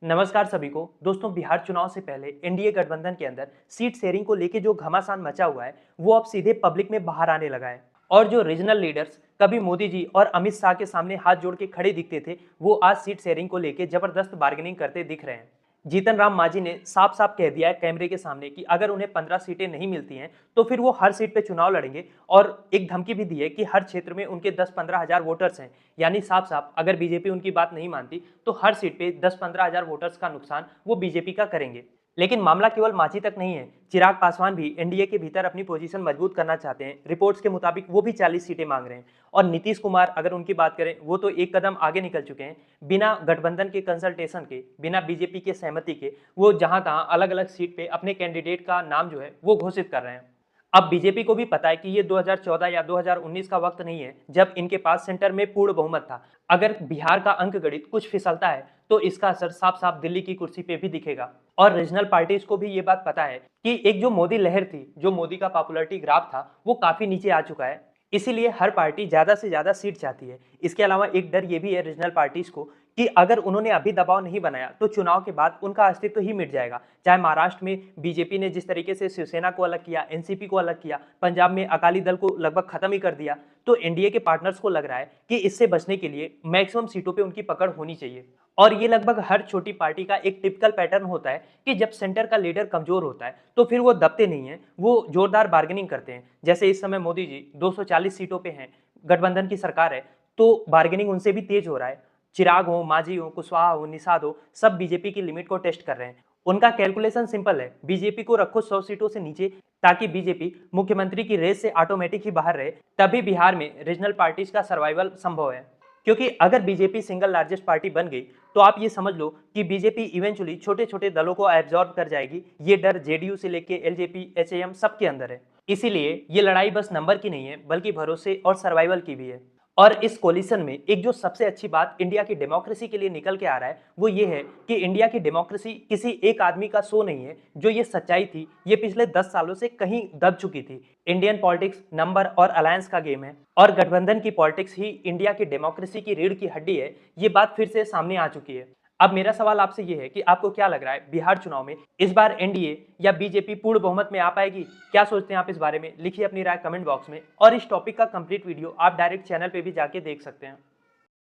नमस्कार सभी को। दोस्तों, बिहार चुनाव से पहले एनडीए गठबंधन के अंदर सीट शेयरिंग को लेके जो घमासान मचा हुआ है वो अब सीधे पब्लिक में बाहर आने लगा है। और जो रीजनल लीडर्स कभी मोदी जी और अमित शाह के सामने हाथ जोड़ के खड़े दिखते थे, वो आज सीट शेयरिंग को लेके जबरदस्त बार्गेनिंग करते दिख रहे हैं। जीतन राम मांझी ने साफ साफ कह दिया है कैमरे के सामने कि अगर उन्हें 15 सीटें नहीं मिलती हैं तो फिर वो हर सीट पे चुनाव लड़ेंगे। और एक धमकी भी दी है कि हर क्षेत्र में उनके 10-15 हजार वोटर्स हैं। यानी साफ साफ अगर बीजेपी उनकी बात नहीं मानती तो हर सीट पे 10-15 हजार वोटर्स का नुकसान वो बीजेपी का करेंगे। लेकिन मामला केवल मांझी तक नहीं है। चिराग पासवान भी एनडीए के भीतर अपनी पोजीशन मजबूत करना चाहते हैं। रिपोर्ट्स के मुताबिक वो भी 40 सीटें मांग रहे हैं। और नीतीश कुमार, अगर उनकी बात करें, वो तो एक कदम आगे निकल चुके हैं। बिना गठबंधन के कंसल्टेशन के, बिना बीजेपी के सहमति के वो जहां तहां अलग अलग सीट पे अपने कैंडिडेट का नाम जो है वो घोषित कर रहे हैं। अब बीजेपी को भी पता है कि ये 2014 या 2019 का वक्त नहीं है जब इनके पास सेंटर में पूर्ण बहुमत था। अगर बिहार का अंकगणित कुछ फिसलता है तो इसका असर साफ साफ दिल्ली की कुर्सी पे भी दिखेगा। और रीजनल पार्टीज को भी ये बात पता है कि एक जो मोदी लहर थी, जो मोदी का पॉपुलैरिटी ग्राफ था, वो काफी नीचे आ चुका है। इसीलिए हर पार्टी ज्यादा से ज्यादा सीट चाहती है। इसके अलावा एक डर ये भी है रीजनल पार्टीज को कि अगर उन्होंने अभी दबाव नहीं बनाया तो चुनाव के बाद उनका अस्तित्व ही मिट जाएगा। चाहे महाराष्ट्र में बीजेपी ने जिस तरीके से शिवसेना को अलग किया, एनसीपी को अलग किया, पंजाब में अकाली दल को लगभग खत्म ही कर दिया, तो एनडीए के पार्टनर्स को लग रहा है कि इससे बचने के लिए मैक्सिमम सीटों पे उनकी पकड़ होनी चाहिए। और ये लगभग हर छोटी पार्टी का एक टिपिकल पैटर्न होता है कि जब सेंटर का लीडर कमजोर होता है तो फिर वो दबते नहीं है, वो जोरदार बार्गेनिंग करते हैं। जैसे इस समय मोदी जी 240 सीटों पे हैं, गठबंधन की सरकार है, तो बार्गेनिंग उनसे भी तेज हो रहा है। चिराग हो, मांझी हो, कुशवाहा हो, निषाद हो, सब बीजेपी की लिमिट को टेस्ट कर रहे हैं। उनका कैलकुलेशन सिंपल है, बीजेपी को रखो 100 सीटों से नीचे, ताकि बीजेपी मुख्यमंत्री की रेस से ऑटोमेटिक ही बाहर रहे। तभी बिहार में रीजनल पार्टीज का सर्वाइवल संभव है। क्योंकि अगर बीजेपी सिंगल लार्जेस्ट पार्टी बन गई तो आप ये समझ लो कि बीजेपी इवेंचुअली छोटे छोटे दलों को एब्जॉर्ब कर जाएगी। ये डर जेडीयू से लेके एलजेपी, एचएएम सबके अंदर है। इसीलिए ये लड़ाई बस नंबर की नहीं है, बल्कि भरोसे और सर्वाइवल की भी है। और इस कोलिशन में एक जो सबसे अच्छी बात इंडिया की डेमोक्रेसी के लिए निकल के आ रहा है वो ये है कि इंडिया की डेमोक्रेसी किसी एक आदमी का शो नहीं है। जो ये सच्चाई थी, ये पिछले 10 सालों से कहीं दब चुकी थी। इंडियन पॉलिटिक्स नंबर और अलायंस का गेम है, और गठबंधन की पॉलिटिक्स ही इंडिया की डेमोक्रेसी की रीढ़ की हड्डी है। ये बात फिर से सामने आ चुकी है। अब मेरा सवाल आपसे ये है कि आपको क्या लग रहा है, बिहार चुनाव में इस बार एनडीए या बीजेपी पूर्ण बहुमत में आ पाएगी? क्या सोचते हैं आप इस बारे में? लिखिए अपनी राय कमेंट बॉक्स में। और इस टॉपिक का कंप्लीट वीडियो आप डायरेक्ट चैनल पे भी जाके देख सकते हैं।